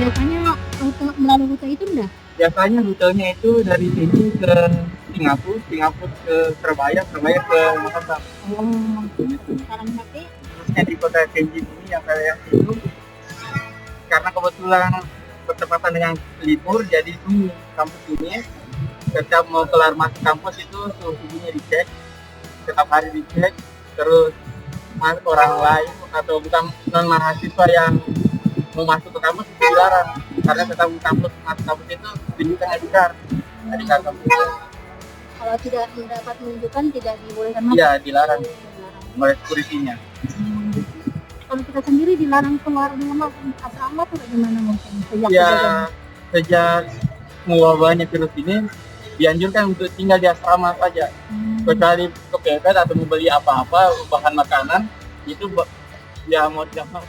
biasanya melalui rute itu enggak? Biasanya rutenya itu dari sini ke Singapura, Singapura ke Surabaya, Surabaya ke Makassar. Oh, Gitu. sekarang tapi Terusnya di kota Kenjin ini yang saya itu karena kebetulan bertepatan dengan libur, jadi itu kampus ini setiap mau kelar masuk kampus itu suhu tubuhnya dicek, setiap hari dicek, terus orang lain atau bukan non mahasiswa yang mau masuk ke kampus itu dilarang karena setiap kampus masuk kampus itu tunjukkan ID card kampus. kalau tidak mendapat menunjukkan tidak dibolehkan masuk. Iya, dilarang oleh security-nya. Kalau kita sendiri dilarang keluar rumah asrama tuh gimana mungkin sejak Ya, kejadian? sejak mewabahnya virus ini dianjurkan untuk tinggal di asrama saja. Kecuali kepepet atau mau beli apa-apa bahan makanan itu ya mau tidak mau.